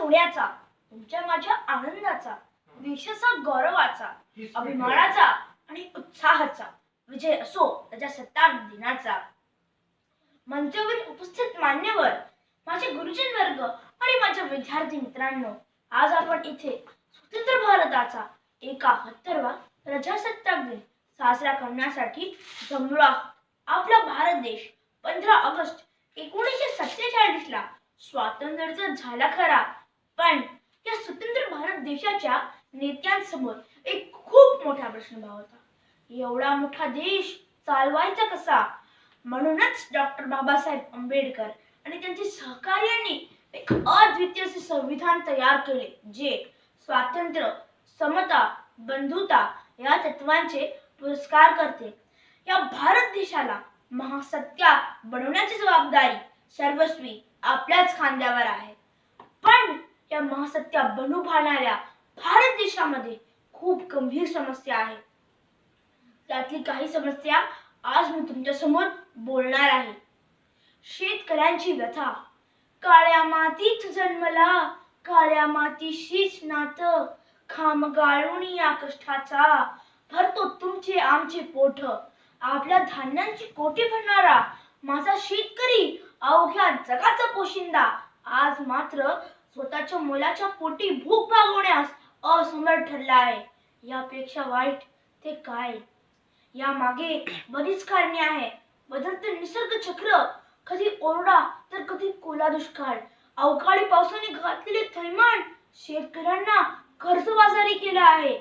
सोन्याचा, तुमच्या माझ्या आनंदाचा, देशाचा गौरवाचा, अभिमानाचा आणि उत्साहाचा विजय असो प्रजासत्ताक दिनाचा. मंचावर उपस्थित मान्यवर, माझे गुरुजन वर्ग आणि माझ्या विद्यार्थी मित्रांनो, आज आपण इथे स्वतंत्र भारताचा 71वा प्रजासत्ताक दिन साजरा करण्यासाठी जमलो आहोत. आपला भारत देश 15 ऑगस्ट 1947 ला स्वातंत्र्य झाला खरा, पण या स्वतंत्र भारत देशाच्या नेत्यांसमोर एक खूप मोठा प्रश्न होता. एवढा मोठा देश चालवायचा कसा? म्हणूनच डॉक्टर बाबासाहेब आंबेडकर आणि त्यांच्या सहकार्यांनी एक अद्वितीय संविधान तयार केले, जे स्वातंत्र्य, समता, बंधुता या तत्वांचे पुरस्कार करते. या भारत देशाला महासत्ता बनवण्याची जबाबदारी सर्वस्वी आपल्याच खांद्यावर आहे. पण या महासत्ता बनू पाहणाऱ्या भारत देशामध्ये खूप गंभीर समस्या आहेत. त्यातली काही समस्या आज मी तुमच्या समोर बोलणार आहे. शेतकऱ्यांची व्यथा. काळ्या मातीत जन्मला, काळ्या मातीशीच नातं, खाम गाळून या कष्टाचा भरतो तुमचे आमचे पोट. आपल्या धान्यांची कोटी भरणारा माझा शेतकरी अवघ्या जगाचा पोशिंदा आज मात्र स्वतःच्या मुलाच्या पोटी भूक भागवण्यास असमर्थ ठरला आहे. यापेक्षा वाईट ते काय? या मागे बरीच कारणे आहेत. बदलते निसर्ग चक्र, कधी ओरडा तर कधी कोला दुष्काळ, अवकाळी पावसाने घातलेले थैमान शेतकऱ्यांना कर्जबाजारी केलं आहे.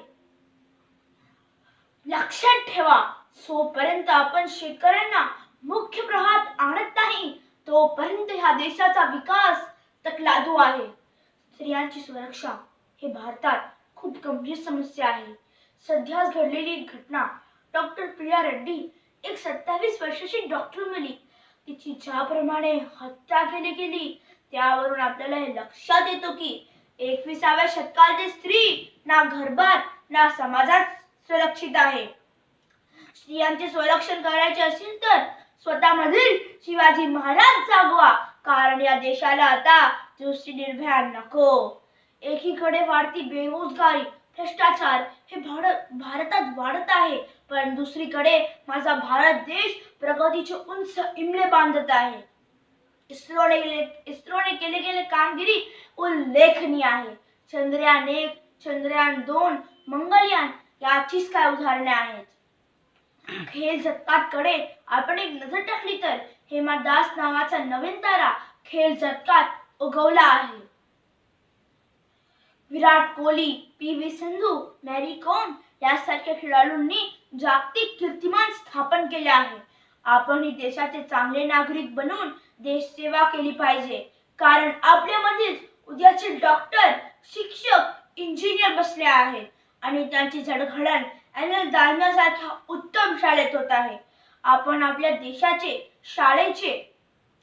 लक्षात ठेवा, जोपर्यंत आपण शेतकऱ्यांना मुख्य प्रवाहात आणत नाही तोपर्यंत ह्या देशाचा विकास तकलादू आहे. स्त्रियांची सुरक्षा हे भारतात खूप गंभीर समस्या आहे. सध्याच घडलेली एक घटना, डॉक्टर प्रिया रेड्डी, एक 27 वर्षाची डॉक्टर मुली, तिची ज्याप्रमाणे हत्या केली गेली त्यावरून आपल्याला हे लक्षात येतो की 21व्या शतकातील स्त्री ना घरभार ना समाजात सुरक्षित आहे. स्त्रियांचे संरक्षण करायचे असेल तर स्वतःमधील शिवाजी महाराज जागवा, कारण या देशाला आता दुसरी निर्भया नको. एकीकडे वाढती बेरोजगारी, भ्रष्टाचार हे भारतात वाढत आहे, पण दुसरीकडे माझा भारत देश प्रगतीचे उंच इमले बांधत आहे. इस्रोने केलेली कामगिरी उल्लेखनीय आहे. चंद्रयान 1, चंद्रयान 2, मंगळयान याचीच काय उदाहरणे आहेत. खेळ जगताकडे आपण एक नजर टाकली तर हेमा दास नावाचा नवीन तारा खेळ जगतात उगवला आहे. विराट कोहली, पी.व्ही. सिंधू, मॅरी कॉम यासारख्या खेळाडूंनी जागतिक कीर्तिमान स्थापन केले आहे. आपणही देशाचे चांगले नागरिक बनून देश सेवा केली पाहिजे, कारण आपल्यामध्येच उद्याचे डॉक्टर, शिक्षक, इंजिनियर बसले आहेत आणि त्यांची जडघडण अनिल दालम्यासारख्या उत्तम शाळेत होत आहे. आपण आपल्या देशाचे, शाळेचे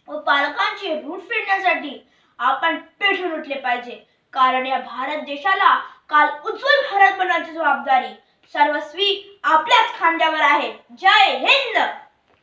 व पालकांचे ऋण फेडण्यासाठी आपण पेटून उठले पाहिजे, कारण या भारत देशाला काल उज्ज्वल भारत बनवण्याची जबाबदारी सर्वस्वी आपल्याच खांद्यावर आहे. जय हिंद.